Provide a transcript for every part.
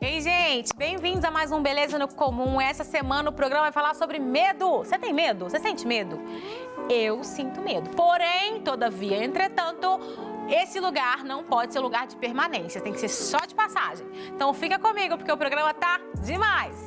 Ei, gente, bem-vindos a mais um Beleza no Comum. Essa semana o programa vai falar sobre medo. Você tem medo? Você sente medo? Eu sinto medo. Porém, todavia, entretanto, esse lugar não pode ser lugar de permanência, tem que ser só de passagem. Então fica comigo, porque o programa tá demais.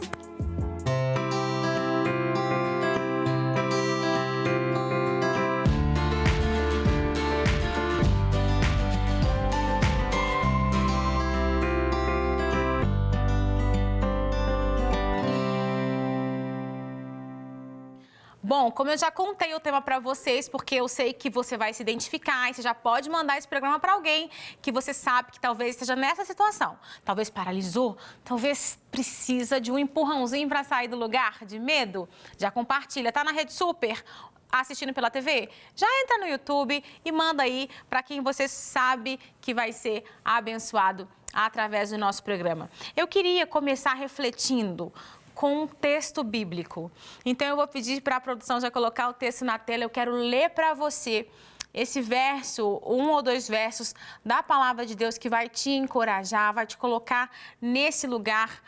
Bom, como eu já contei o tema para vocês, porque eu sei que você vai se identificar e você já pode mandar esse programa para alguém que você sabe que talvez esteja nessa situação. Talvez paralisou, talvez precisa de um empurrãozinho para sair do lugar de medo. Já compartilha, tá na Rede Super, assistindo pela TV? Já entra no YouTube e manda aí para quem você sabe que vai ser abençoado através do nosso programa. Eu queria começar refletindo com um texto bíblico. Então, eu vou pedir para a produção já colocar o texto na tela. Eu quero ler para você esse verso, um ou dois versos da palavra de Deus que vai te encorajar, vai te colocar nesse lugar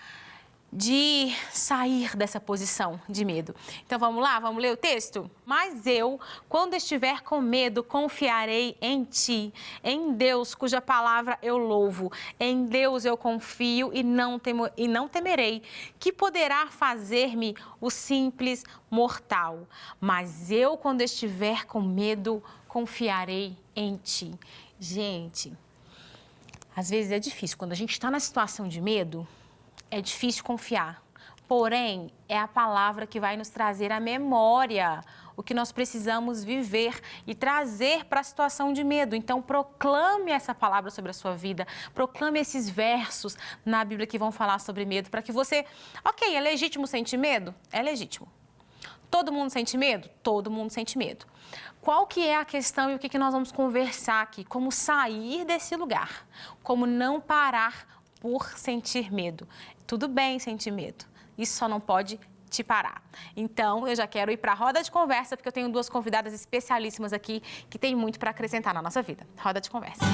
de sair dessa posição de medo. Então, vamos lá? Vamos ler o texto? Mas eu, quando estiver com medo, confiarei em ti, em Deus, cuja palavra eu louvo. Em Deus eu confio e não temerei, que poderá fazer-me o simples mortal. Mas eu, quando estiver com medo, confiarei em ti. Gente, às vezes é difícil. Quando a gente está na situação de medo, é difícil confiar, porém, é a palavra que vai nos trazer à memória o que nós precisamos viver e trazer para a situação de medo. Então, proclame essa palavra sobre a sua vida, proclame esses versos na Bíblia que vão falar sobre medo, para que você... Ok, é legítimo sentir medo? É legítimo. Todo mundo sente medo? Todo mundo sente medo. Qual que é a questão e o que nós vamos conversar aqui? Como sair desse lugar, como não parar por sentir medo. Tudo bem sentir medo, isso só não pode te parar. Então, eu já quero ir para a roda de conversa, porque eu tenho duas convidadas especialíssimas aqui que têm muito para acrescentar na nossa vida. Roda de conversa.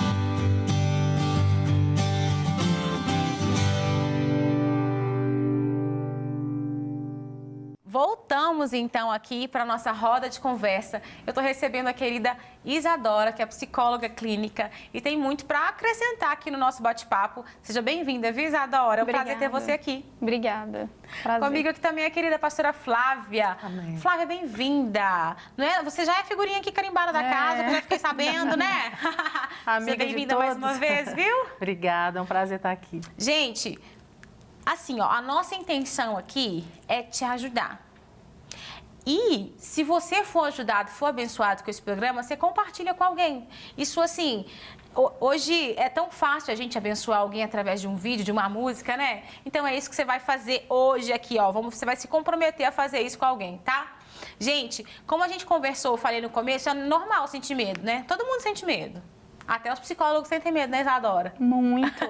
Voltamos, então, aqui para a nossa roda de conversa. Eu estou recebendo a querida Isadora, que é psicóloga clínica e tem muito para acrescentar aqui no nosso bate-papo. Seja bem-vinda, viu, Isadora? É um prazer ter você aqui. Obrigada. Prazer. Comigo aqui também a querida pastora Flávia. Amém. Flávia, bem-vinda. Não é? Você já é figurinha aqui carimbada da casa, que eu já fiquei sabendo, né? Seja bem-vinda mais uma vez, viu? Obrigada, é um prazer estar aqui. Gente, assim, ó, a nossa intenção aqui é te ajudar. E se você for ajudado, for abençoado com esse programa, você compartilha com alguém. Isso assim, hoje é tão fácil a gente abençoar alguém através de um vídeo, de uma música, né? Então é isso que você vai fazer hoje aqui, ó. Você vai se comprometer a fazer isso com alguém, tá? Gente, como a gente conversou, eu falei no começo, é normal sentir medo, né? Todo mundo sente medo. Até os psicólogos sentem medo, né, Isadora? Muito.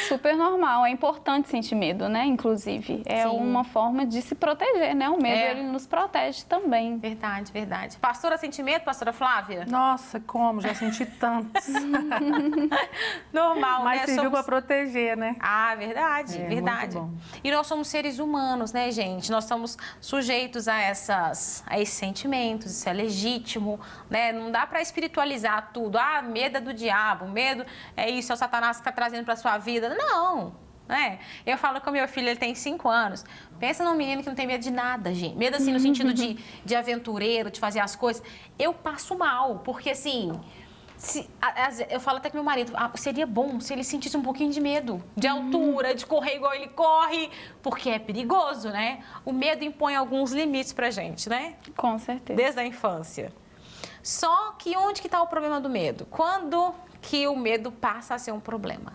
Super normal. É importante sentir medo, né? Inclusive. É Sim. uma forma de se proteger, né? O medo, ele nos protege também. Verdade, verdade. Pastora sente medo, pastora Flávia? Nossa, como? Já senti tantos. Normal, Mas né? serviu para proteger, né? Ah, verdade, verdade. Muito bom. E nós somos seres humanos, né, gente? Nós estamos sujeitos a esses sentimentos, isso é legítimo, né? Não dá para espiritualizar tudo. Ah, medo é do diabo, medo é isso, é o Satanás que está trazendo para sua vida. Não, né? Eu falo com o meu filho, ele tem 5 anos. Pensa num menino que não tem medo de nada, gente. Medo assim no sentido de aventureiro, de fazer as coisas. Eu passo mal, porque assim... eu falo até com meu marido, seria bom se ele sentisse um pouquinho de medo, de altura, de correr igual ele corre, porque é perigoso, né? O medo impõe alguns limites pra gente, né? Com certeza. Desde a infância. Só que onde que está o problema do medo? Quando que o medo passa a ser um problema?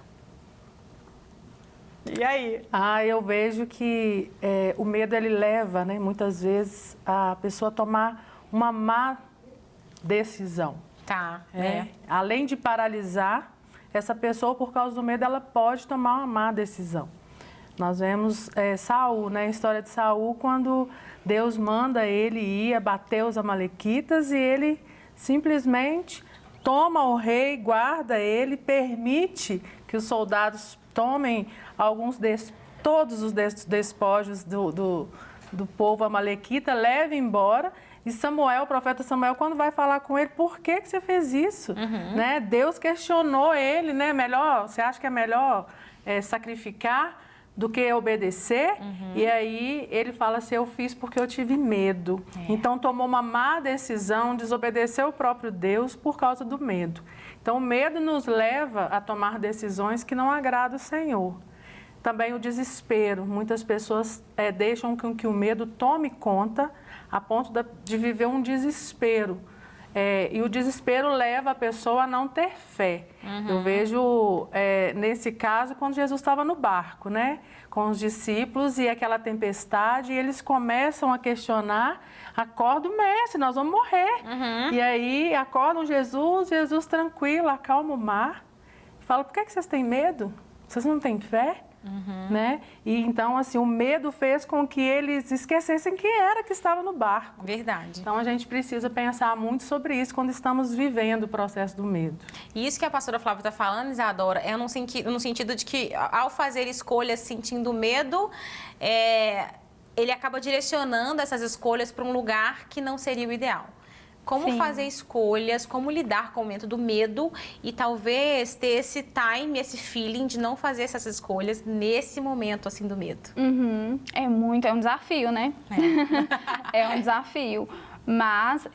E aí? Eu vejo que o medo, ele leva, né, muitas vezes, a pessoa a tomar uma má decisão. Tá, Além de paralisar, essa pessoa, por causa do medo, ela pode tomar uma má decisão. Nós vemos Saul, né, a história de Saul, quando Deus manda ele ir abater os amalequitas e ele simplesmente toma o rei, guarda ele, permite que os soldados tomem todos os despojos do povo amalequita, leve embora. E Samuel, o profeta Samuel, quando vai falar com ele, por que você fez isso? Né? Deus questionou ele, né? Você acha que é melhor sacrificar do que obedecer? E aí ele fala assim, eu fiz porque eu tive medo. Então tomou uma má decisão, desobedeceu o próprio Deus por causa do medo. Então o medo nos leva a tomar decisões que não agradam o Senhor. Também o desespero. Muitas pessoas deixam que o medo tome conta a ponto de viver um desespero. E o desespero leva a pessoa a não ter fé. Eu vejo, nesse caso, quando Jesus estava no barco, né? Com os discípulos e aquela tempestade, e eles começam a questionar, acorda o mestre, nós vamos morrer. E aí acordam Jesus tranquilo, acalma o mar, fala, por que vocês têm medo? Vocês não têm fé? Né? E então, assim, o medo fez com que eles esquecessem quem era que estava no barco. Verdade. Então, a gente precisa pensar muito sobre isso quando estamos vivendo o processo do medo. E isso que a pastora Flávia está falando, Isadora, é no sentido de que, ao fazer escolhas sentindo medo, ele acaba direcionando essas escolhas para um lugar que não seria o ideal. Como fazer escolhas, como lidar com o momento do medo e talvez ter esse time, esse feeling de não fazer essas escolhas nesse momento assim do medo. É um desafio, né? É um desafio. Mas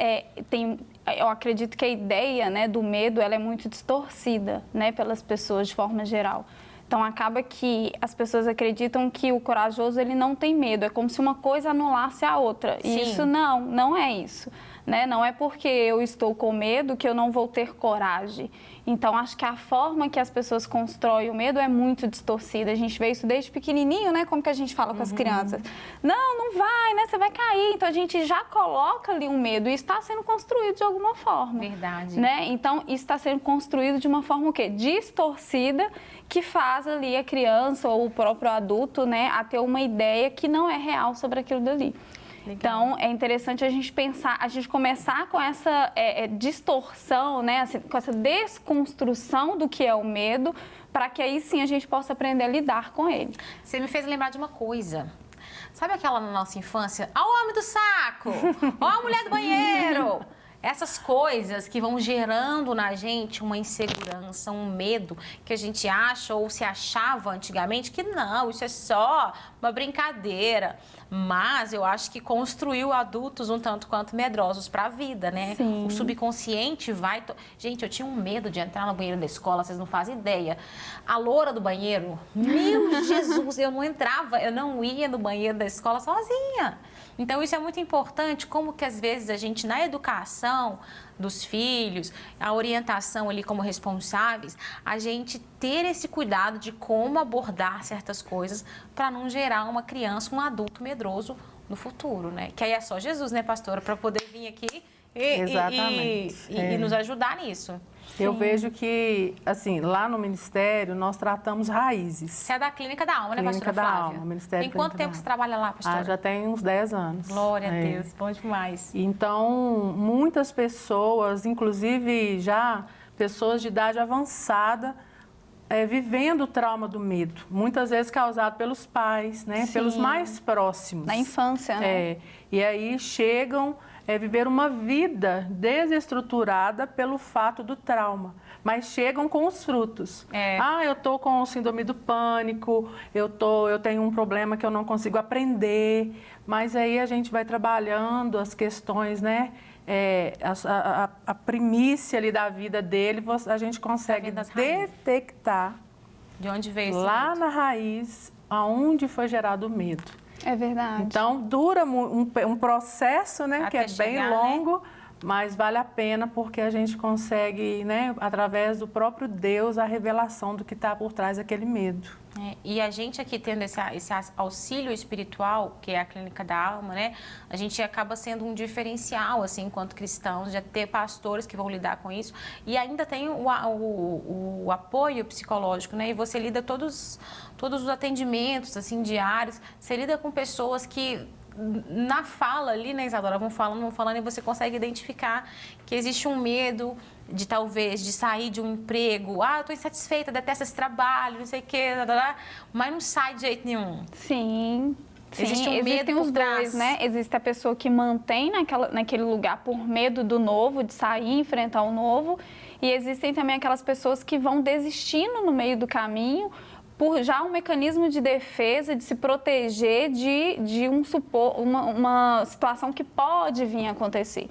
eu acredito que a ideia, né, do medo ela é muito distorcida, né, pelas pessoas de forma geral. Então, acaba que as pessoas acreditam que o corajoso ele não tem medo. É como se uma coisa anulasse a outra. E isso não é isso. Né? Não é porque eu estou com medo que eu não vou ter coragem. Então, acho que a forma que as pessoas constroem o medo é muito distorcida. A gente vê isso desde pequenininho, né? Como que a gente fala com as crianças? Não vai, né? Você vai cair. Então, a gente já coloca ali um medo e está sendo construído de alguma forma. Verdade. Né? Então, isso está sendo construído de uma forma o quê? Distorcida, que faz ali a criança ou o próprio adulto, né, a ter uma ideia que não é real sobre aquilo dali. Legal. Então, é interessante a gente pensar, a gente começar com essa distorção, né, assim, com essa desconstrução do que é o medo, para que aí sim a gente possa aprender a lidar com ele. Você me fez lembrar de uma coisa. Sabe aquela na nossa infância? Ó o homem do saco! Ó a mulher do banheiro! Essas coisas que vão gerando na gente uma insegurança, um medo que a gente acha ou se achava antigamente que não, isso é só uma brincadeira. Mas eu acho que construiu adultos um tanto quanto medrosos para a vida, né? Sim. O subconsciente vai... Gente, eu tinha um medo de entrar no banheiro da escola, vocês não fazem ideia. A loura do banheiro, meu Jesus, eu não entrava, eu não ia no banheiro da escola sozinha. Então, isso é muito importante, como que às vezes a gente, na educação dos filhos, a orientação ali como responsáveis, a gente ter esse cuidado de como abordar certas coisas para não gerar uma criança, um adulto medroso no futuro, né? Que aí é só Jesus, né, pastora, para poder vir aqui e nos ajudar nisso. Eu vejo que, assim, lá no Ministério, nós tratamos raízes. Você é da Clínica da Alma, né, pastora Clínica da Flávia? Alma, Ministério Tem quanto Clínica tempo da você trabalha lá, pastora? Já tem uns 10 anos. Glória a Deus, bom demais. Então, muitas pessoas, inclusive já pessoas de idade avançada, vivendo o trauma do medo. Muitas vezes causado pelos pais, né? Sim. Pelos mais próximos. Na infância, né? E aí chegam viver uma vida desestruturada pelo fato do trauma, mas chegam com os frutos. Eu tô com síndrome do pânico, eu tenho um problema que eu não consigo aprender, mas aí a gente vai trabalhando as questões, né? A primícia ali da vida dele, a gente consegue detectar de onde veio esse lá medo? na raiz, aonde foi gerado o medo. É verdade. Então, dura um processo, né, Até que é bem chegar, longo, né? Mas vale a pena porque a gente consegue, né, através do próprio Deus, a revelação do que está por trás daquele medo. E a gente aqui tendo esse auxílio espiritual, que é a Clínica da Alma, né? A gente acaba sendo um diferencial, assim, enquanto cristãos, de ter pastores que vão lidar com isso. E ainda tem o apoio psicológico, né? E você lida todos os atendimentos, assim, diários. Você lida com pessoas que... Na fala ali, né, Isadora, vão falando, e você consegue identificar que existe um medo de talvez, de sair de um emprego. Ah, eu estou insatisfeita, detesto esse trabalho, não sei o quê, mas não sai de jeito nenhum. Sim. Sim, Existe um medo existem os por trás. dois, né? Existe a pessoa que mantém naquele lugar por medo do novo, de sair e enfrentar o novo. E existem também aquelas pessoas que vão desistindo no meio do caminho por já um mecanismo de defesa, de se proteger de uma situação que pode vir a acontecer.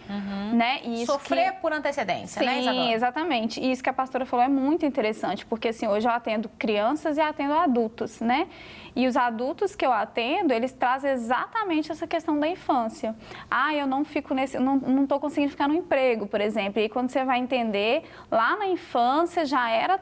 Né? E isso Sofrer por antecedência, né, Isadora? Sim, exatamente. E isso que a pastora falou é muito interessante, porque assim, hoje eu atendo crianças e atendo adultos, né? E os adultos que eu atendo, eles trazem exatamente essa questão da infância. Ah, eu não fico não estou conseguindo ficar no emprego, por exemplo. E aí, quando você vai entender, lá na infância já era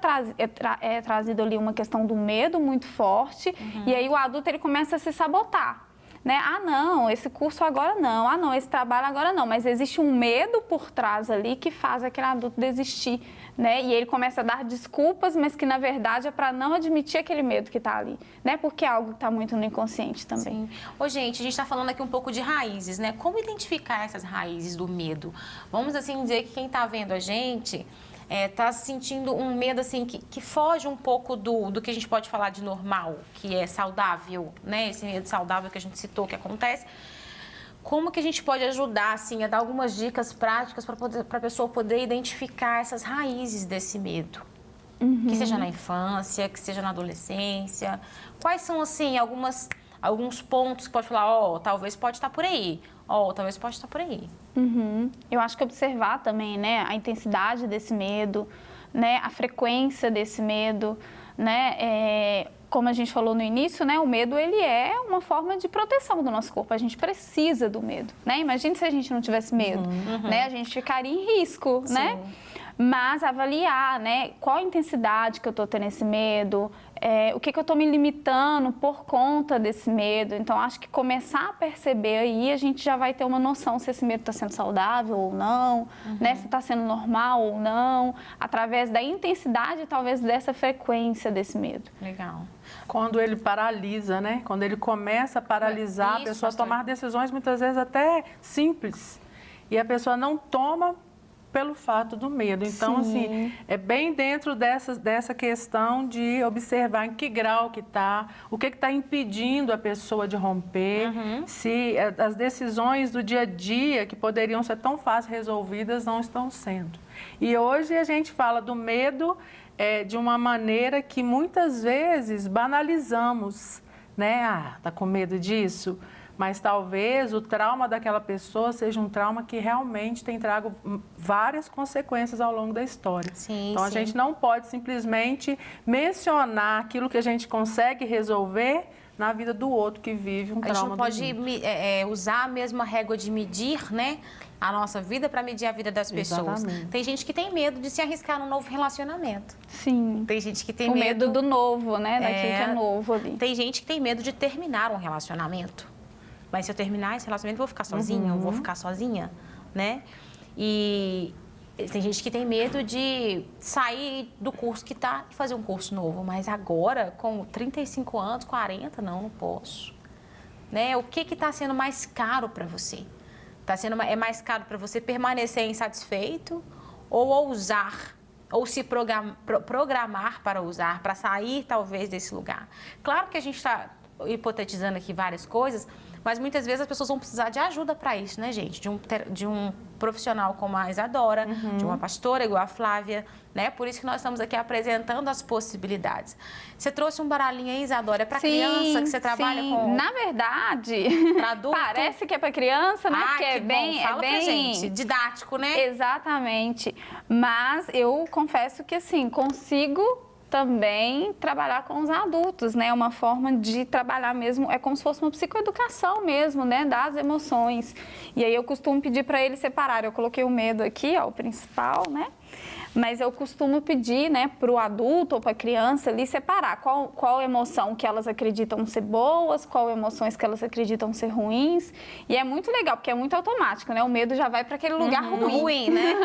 trazido ali uma questão do medo muito forte. E aí o adulto, ele começa a se sabotar. Né? Ah, não, esse curso agora não. Ah, não, esse trabalho agora não. Mas existe um medo por trás ali que faz aquele adulto desistir, né? E ele começa a dar desculpas, mas que na verdade é para não admitir aquele medo que está ali, né? Porque é algo que está muito no inconsciente também. Sim. Ô, gente, a gente está falando aqui um pouco de raízes, né? Como identificar essas raízes do medo? Vamos assim dizer que quem está vendo a gente está sentindo um medo assim que foge um pouco do que a gente pode falar de normal, que é saudável, né? Esse medo saudável que a gente citou que acontece. Como que a gente pode ajudar, assim, a dar algumas dicas práticas para a pessoa poder identificar essas raízes desse medo? Que seja na infância, que seja na adolescência. Quais são, assim, alguns pontos que pode falar, talvez pode estar por aí, talvez pode estar por aí. Eu acho que observar também, né, a intensidade desse medo, né, a frequência desse medo, né, como a gente falou no início, né, o medo, ele é uma forma de proteção do nosso corpo. A gente precisa do medo, né? Imagina se a gente não tivesse medo, né? A gente ficaria em risco, né? Mas avaliar, né, qual a intensidade que eu estou tendo esse medo, o que eu estou me limitando por conta desse medo. Então, acho que começar a perceber aí, a gente já vai ter uma noção se esse medo está sendo saudável ou não, né, se está sendo normal ou não, através da intensidade, talvez, dessa frequência desse medo. Legal. Quando ele paralisa, né? Quando ele começa a paralisar a pessoa a tomar decisões, muitas vezes até simples. E a pessoa não toma pelo fato do medo. Então, assim, é bem dentro dessa questão de observar em que grau que está, o que está impedindo a pessoa de romper, se as decisões do dia a dia, que poderiam ser tão fácil resolvidas, não estão sendo. E hoje a gente fala do medo de uma maneira que muitas vezes banalizamos, né? Ah, tá com medo disso? Mas talvez o trauma daquela pessoa seja um trauma que realmente tem trago várias consequências ao longo da história. Então, a gente não pode simplesmente mencionar aquilo que a gente consegue resolver na vida do outro que vive um trauma. A gente não pode usar a mesma régua de medir, né, a nossa vida para medir a vida das pessoas. Exatamente. Tem gente que tem medo de se arriscar num novo relacionamento. Sim. Tem gente que tem o medo do novo, né, daquilo que é novo ali. Tem gente que tem medo de terminar um relacionamento. Mas se eu terminar esse relacionamento, eu vou ficar sozinha, eu vou ficar sozinha, né? E tem gente que tem medo de sair do curso que tá e fazer um curso novo. Mas agora, com 35 anos, 40, não posso. Né? O que está sendo mais caro para você? É mais caro para você permanecer insatisfeito ou ousar, ou se programar para ousar, para sair talvez desse lugar? Claro que a gente está hipotetizando aqui várias coisas, mas muitas vezes as pessoas vão precisar de ajuda para isso, né, gente? De um profissional como a Isadora, de uma pastora igual a Flávia, né? Por isso que nós estamos aqui apresentando as possibilidades. Você trouxe um baralhinho aí, Isadora, é para criança que você trabalha com... Na verdade, para adulto? Parece que é para criança, né? Porque que bom. Fala pra gente. Didático, né? Exatamente. Mas eu confesso que, assim, consigo também trabalhar com os adultos, né? Uma forma de trabalhar mesmo, é como se fosse uma psicoeducação mesmo, né? Das emoções. E aí eu costumo pedir para eles separarem. Eu coloquei o medo aqui, ó, o principal, né? Mas eu costumo pedir, né, para o adulto ou para a criança ali separar qual emoção que elas acreditam ser boas, qual emoções que elas acreditam ser ruins. E é muito legal, porque é muito automático, né? O medo já vai para aquele lugar ruim, né?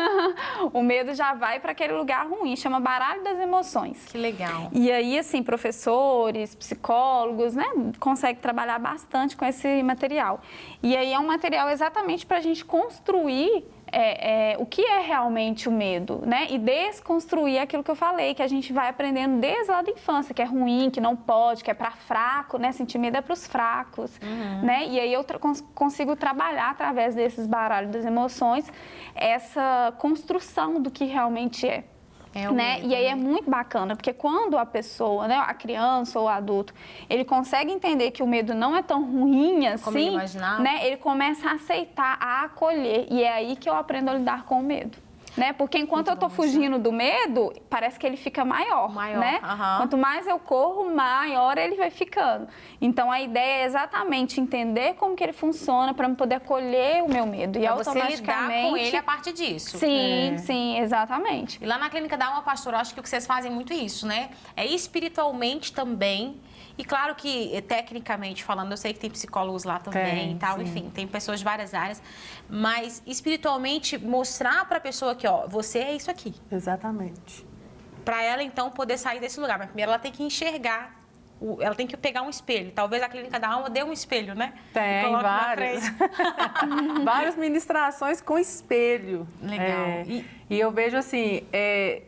O medo já vai para aquele lugar ruim, chama baralho das emoções. Que legal. E aí, assim, professores, psicólogos, né, conseguem trabalhar bastante com esse material. E aí é um material exatamente para a gente construir o que é realmente o medo, né? E desconstruir aquilo que eu falei, que a gente vai aprendendo desde lá da infância, que é ruim, que não pode, que é para fraco, né? Sentir medo é para os fracos, né? E aí eu consigo trabalhar através desses baralhos das emoções essa construção do que realmente é. Né? E aí é muito bacana, porque quando a pessoa, né, a criança ou o adulto, ele consegue entender que o medo não é tão ruim assim, né, ele começa a aceitar, a acolher, e é aí que eu aprendo a lidar com o medo. Né? Porque enquanto eu estou fugindo do medo, parece que ele fica maior, né? Quanto mais eu corro, maior ele vai ficando. Então, a ideia é exatamente entender como que ele funciona para eu poder acolher o meu medo. E automaticamente... você lidar com ele a partir disso. Sim, sim, exatamente. E lá na Clínica da Alma, pastor, eu acho que o que vocês fazem muito isso, né? É espiritualmente também. E claro que, tecnicamente falando, eu sei que tem psicólogos lá também e tal, sim. Enfim, tem pessoas de várias áreas. Mas, espiritualmente, mostrar para a pessoa que, ó, você é isso aqui. Exatamente. Para ela, então, poder sair desse lugar. Mas primeiro ela tem que enxergar, ela tem que pegar um espelho. Talvez a Clínica da Alma dê um espelho, né? Tem, vários. Várias ministrações com espelho. Legal. E eu vejo assim,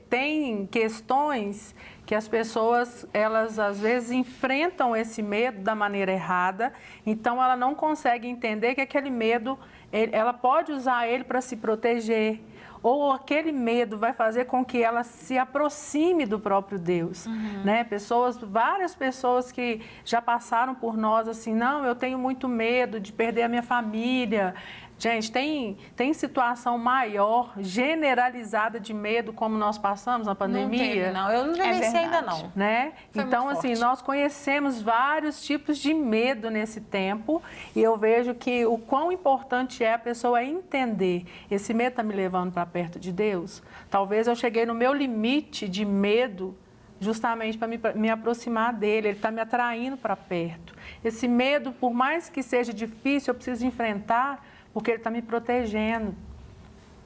tem questões que as pessoas, elas às vezes enfrentam esse medo da maneira errada, então ela não consegue entender que aquele medo, ela pode usar ele para se proteger, ou aquele medo vai fazer com que ela se aproxime do próprio Deus, né? Várias pessoas que já passaram por nós assim, não, eu tenho muito medo de perder a minha família. Gente, tem situação maior, generalizada de medo, como nós passamos na pandemia? Não teve, não. Eu não vivenciei ainda, não. Né? Então, assim, nós conhecemos vários tipos de medo nesse tempo e eu vejo que o quão importante é a pessoa entender. Esse medo está me levando para perto de Deus? Talvez eu cheguei no meu limite de medo justamente para me aproximar dele, ele está me atraindo para perto. Esse medo, por mais que seja difícil, eu preciso enfrentar, porque ele está me protegendo.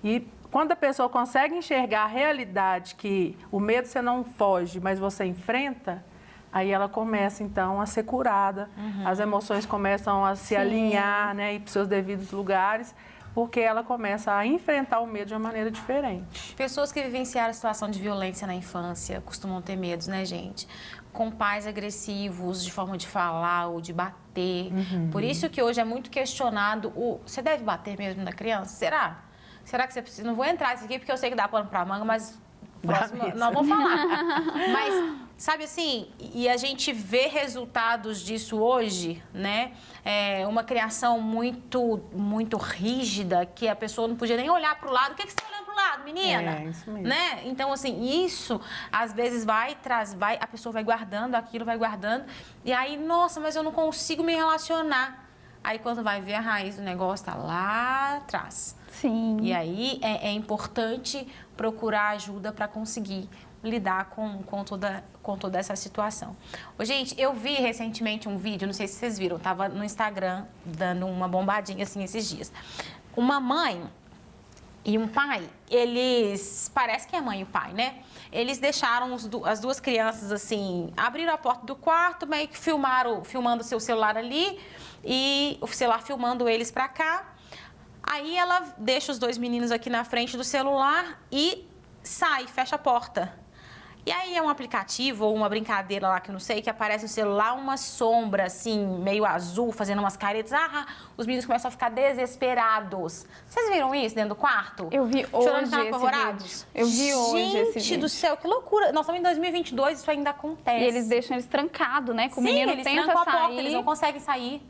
E quando a pessoa consegue enxergar a realidade, que o medo você não foge, mas você enfrenta, aí ela começa, então, a ser curada. As emoções começam a se alinhar, né, ir para os seus devidos lugares, porque ela começa a enfrentar o medo de uma maneira diferente. Pessoas que vivenciaram a situação de violência na infância costumam ter medos, né, gente? Com pais agressivos, de forma de falar ou de bater. Por isso que hoje é muito questionado você deve bater mesmo na criança? Será? Será que você precisa? Não vou entrar nisso aqui porque eu sei que dá pano pra manga, mas próximo não vou falar. Mas, sabe assim, e a gente vê resultados disso hoje, né? Uma criação muito rígida, que a pessoa não podia nem olhar pro lado. O que você está olhando pro lado, menina? Isso mesmo. Né? Então, assim, isso às vezes a pessoa vai guardando aquilo, vai guardando, e aí, nossa, mas eu não consigo me relacionar. Aí, quando vai ver, a raiz do negócio tá lá atrás. Sim. E aí é importante procurar ajuda para conseguir lidar com toda essa situação. Ô, gente, eu vi recentemente um vídeo, não sei se vocês viram, estava no Instagram dando uma bombadinha assim esses dias. Uma mãe e um pai, parece que é a mãe e o pai, né? Eles deixaram as duas crianças assim, abriram a porta do quarto, meio que filmando o seu celular ali e o celular filmando eles para cá. Aí ela deixa os dois meninos aqui na frente do celular e sai, fecha a porta. E aí é um aplicativo ou uma brincadeira lá que eu não sei, que aparece no celular uma sombra assim, meio azul, fazendo umas caretas. Os meninos começam a ficar desesperados. Vocês viram isso dentro do quarto? Eu vi hoje chorando, apavorados? Esse vídeo. Eu vi hoje esse vídeo. Gente do céu, que loucura. Nós estamos em 2022, isso ainda acontece. E eles deixam eles trancados, né? Que o Sim, menino eles tenta trancam sair. a porta, eles não conseguem sair.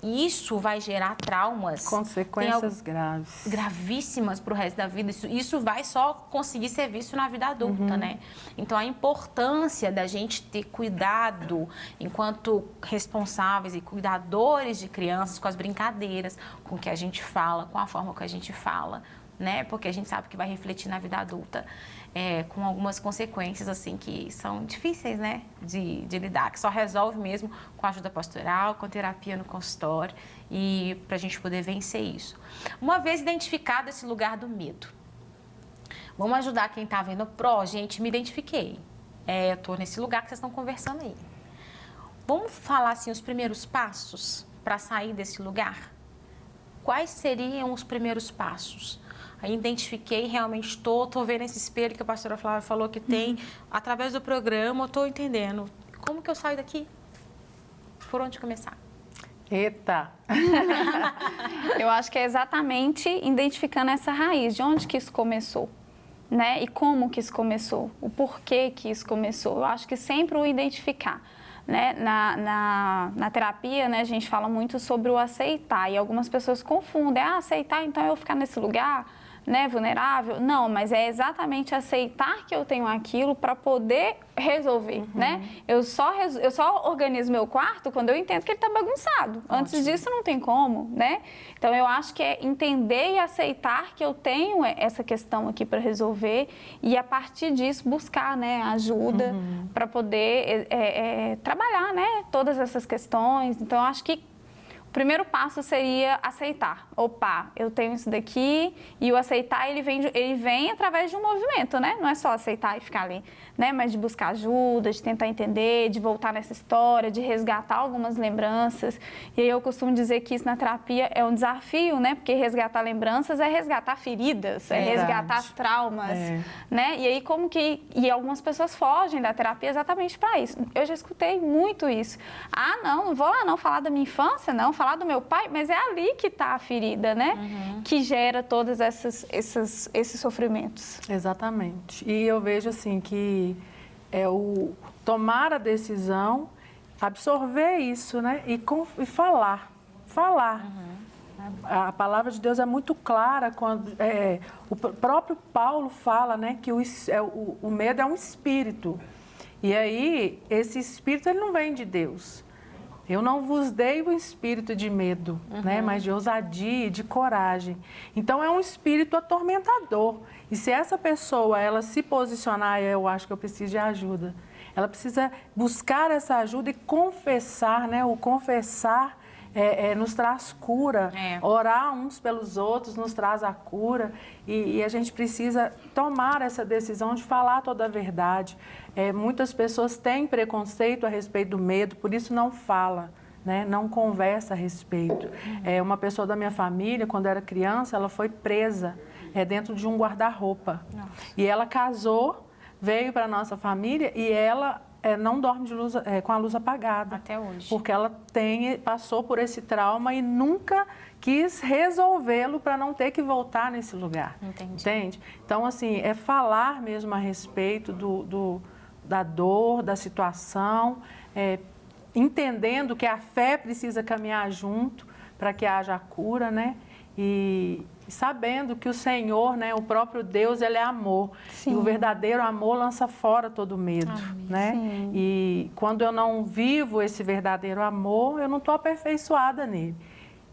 Isso vai gerar traumas. Consequências graves. Gravíssimas para o resto da vida. Isso vai só conseguir ser visto na vida adulta, né? Então, a importância da gente ter cuidado enquanto responsáveis e cuidadores de crianças com as brincadeiras, com o que a gente fala, com a forma que a gente fala, né? Porque a gente sabe que vai refletir na vida adulta. Com algumas consequências, assim, que são difíceis, né, de lidar, que só resolve mesmo com a ajuda pastoral, com terapia no consultório e para a gente poder vencer isso. Uma vez identificado esse lugar do medo, vamos ajudar quem está vendo gente, me identifiquei. Eu estou nesse lugar que vocês estão conversando aí. Vamos falar, assim, os primeiros passos para sair desse lugar? Quais seriam os primeiros passos? aí identifiquei, realmente estou vendo esse espelho que a pastora Flávia falou que tem, através do programa eu estou entendendo. Como que eu saio daqui? Por onde começar? Eita! Eu acho que é exatamente identificando essa raiz, de onde que isso começou, né? E como que isso começou, o porquê que isso começou. Eu acho que sempre o identificar. Né? Na terapia, né, a gente fala muito sobre o aceitar e algumas pessoas confundem, aceitar, então eu ficar nesse lugar, né, vulnerável. Não, mas é exatamente aceitar que eu tenho aquilo para poder resolver, né? Eu só organizo meu quarto quando eu entendo que ele está bagunçado. Antes disso não tem como, né? Então eu acho que é entender e aceitar que eu tenho essa questão aqui para resolver e a partir disso buscar, né, ajuda para poder trabalhar, né, todas essas questões. Então eu acho que o primeiro passo seria aceitar. Opa, eu tenho isso daqui, e o aceitar, ele vem através de um movimento, né? Não é só aceitar e ficar ali, né? Mas de buscar ajuda, de tentar entender, de voltar nessa história, de resgatar algumas lembranças. E aí eu costumo dizer que isso na terapia é um desafio, né? Porque resgatar lembranças é resgatar feridas, é resgatar traumas, né? E aí e algumas pessoas fogem da terapia exatamente para isso. Eu já escutei muito isso. Não vou lá não falar da minha infância, não, falar do meu pai, mas é ali que está a ferida, né? Que gera todos esses sofrimentos. Exatamente. E eu vejo assim que é o tomar a decisão, absorver isso, né? E falar. A palavra de Deus é muito clara quando o próprio Paulo fala, né, que o medo é um espírito. E aí esse espírito ele não vem de Deus. Eu não vos dei o espírito de medo, né? Mas de ousadia e de coragem. Então, é um espírito atormentador. E se essa pessoa, ela se posicionar, eu acho que eu preciso de ajuda. Ela precisa buscar essa ajuda e confessar, né? O confessar nos traz cura. Orar uns pelos outros nos traz a cura. E a gente precisa tomar essa decisão de falar toda a verdade. Muitas pessoas têm preconceito a respeito do medo, por isso não fala, né? Não conversa a respeito. Uma pessoa da minha família, quando era criança, ela foi presa dentro de um guarda-roupa. E ela casou, veio para a nossa família e ela não dorme de luz, com a luz apagada. Até hoje. Porque ela passou por esse trauma e nunca quis resolvê-lo para não ter que voltar nesse lugar. Entende? Então, assim, é falar mesmo a respeito da dor, da situação, entendendo que a fé precisa caminhar junto para que haja a cura, né? E sabendo que o Senhor, né, o próprio Deus, ele é amor. Sim. E o verdadeiro amor lança fora todo medo, né? Sim. E quando eu não vivo esse verdadeiro amor, eu não estou aperfeiçoada nele.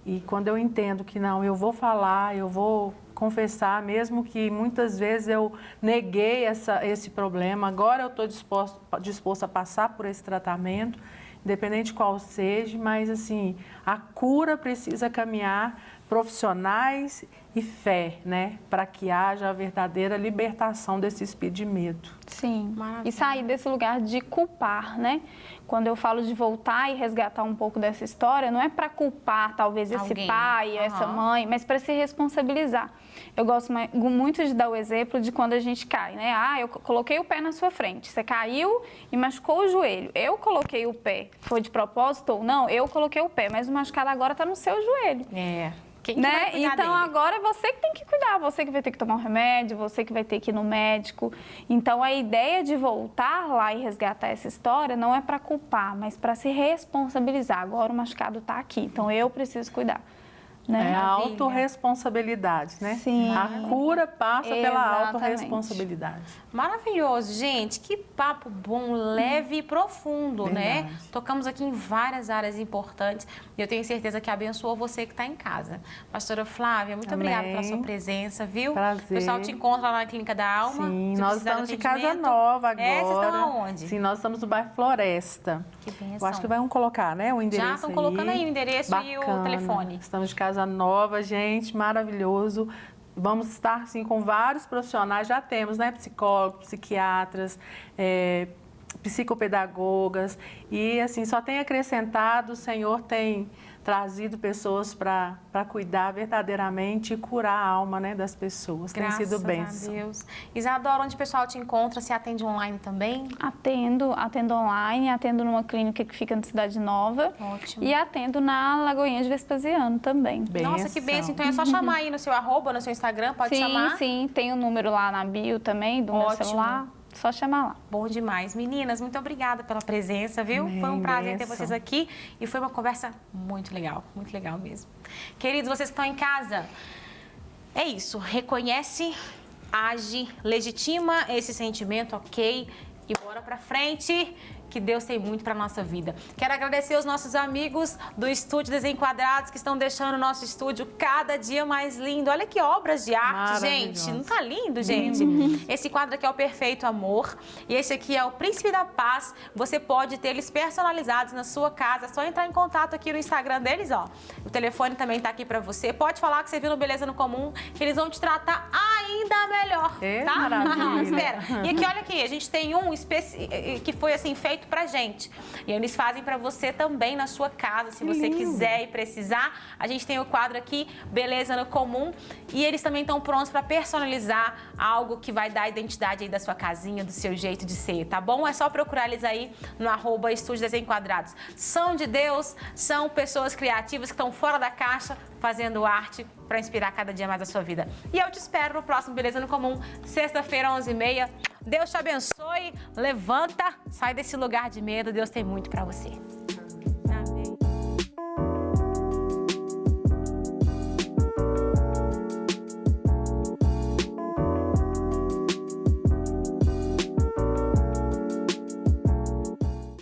E quando eu entendo que não, eu vou falar, eu vou confessar, mesmo que muitas vezes eu neguei esse problema, agora eu estou disposto a passar por esse tratamento, independente de qual seja, mas assim, a cura precisa caminhar profissionais e fé, né? Para que haja a verdadeira libertação desse espírito de medo. Sim, maravilha. E sair desse lugar de culpar, né? Quando eu falo de voltar e resgatar um pouco dessa história, não é para culpar talvez esse pai, essa mãe, mas para se responsabilizar. Eu gosto muito de dar o exemplo de quando a gente cai, né? Eu coloquei o pé na sua frente, você caiu e machucou o joelho. Eu coloquei o pé, foi de propósito ou não? Eu coloquei o pé, mas o machucado agora está no seu joelho. Né? Então agora é você que tem que cuidar, você que vai ter que tomar um remédio, você que vai ter que ir no médico. Então a ideia de voltar lá e resgatar essa história não é para culpar, mas para se responsabilizar. Agora o machucado está aqui, então eu preciso cuidar. Né? É a autorresponsabilidade, né? Sim. A cura passa pela autorresponsabilidade. Maravilhoso, gente. Que papo bom, leve e profundo, né? Tocamos aqui em várias áreas importantes e eu tenho certeza que abençoou você que está em casa. Pastora Flávia, muito obrigada pela sua presença, viu? Prazer. O pessoal te encontra lá na Clínica da Alma. Sim, nós estamos de Casa Nova agora. Vocês estão aonde? Sim, nós estamos no bairro Floresta. Que bênção. Eu acho que vão colocar, né, o endereço. Já estão colocando aí o endereço e o telefone. Estamos de Casa Nova, gente, maravilhoso. Vamos estar, sim, com vários profissionais, já temos, né, psicólogos, psiquiatras, psicopedagogas. E, assim, só tem acrescentado, o Senhor tem trazido pessoas para cuidar verdadeiramente e curar a alma, né, das pessoas. Graças tem sido bênção. a Deus. Isadora, onde o pessoal te encontra? Você atende online também? Atendo online, atendo numa clínica que fica na Cidade Nova. Ótimo. E atendo na Lagoinha de Vespasiano também. Nossa, que bênção. Então é só chamar aí no seu @, no seu Instagram, pode chamar? Sim, tem o número lá na bio também do meu celular. Só chamar lá. Bom demais. Meninas, muito obrigada pela presença, viu? Amém, Foi um prazer ter bênção. vocês aqui e foi uma conversa muito legal mesmo. Queridos, vocês que estão em casa, é isso. Reconhece, age, legitima esse sentimento, ok? E bora pra frente, que Deus tem muito para nossa vida. Quero agradecer os nossos amigos do Estúdio Desenquadrados que estão deixando o nosso estúdio cada dia mais lindo. Olha que obras de arte, gente. Não tá lindo, gente? Esse quadro aqui é o Perfeito Amor e esse aqui é o Príncipe da Paz. Você pode ter eles personalizados na sua casa. É só entrar em contato aqui no Instagram deles, ó. O telefone também tá aqui para você. Pode falar que você viu no Beleza no Comum, que eles vão te tratar ainda melhor, tá? Maravilha. Espera. E aqui, olha aqui, a gente tem um que foi assim feito pra gente. E eles fazem pra você também na sua casa, se você quiser e precisar. A gente tem o quadro aqui, Beleza no Comum, e eles também estão prontos pra personalizar algo que vai dar a identidade aí da sua casinha, do seu jeito de ser, tá bom? É só procurar eles aí no @Estúdio Desenquadrados. São de Deus, são pessoas criativas que estão fora da caixa, fazendo arte para inspirar cada dia mais a sua vida. E eu te espero no próximo Beleza no Comum, sexta-feira, 11h30. Deus te abençoe, levanta, sai desse lugar de medo, Deus tem muito para você.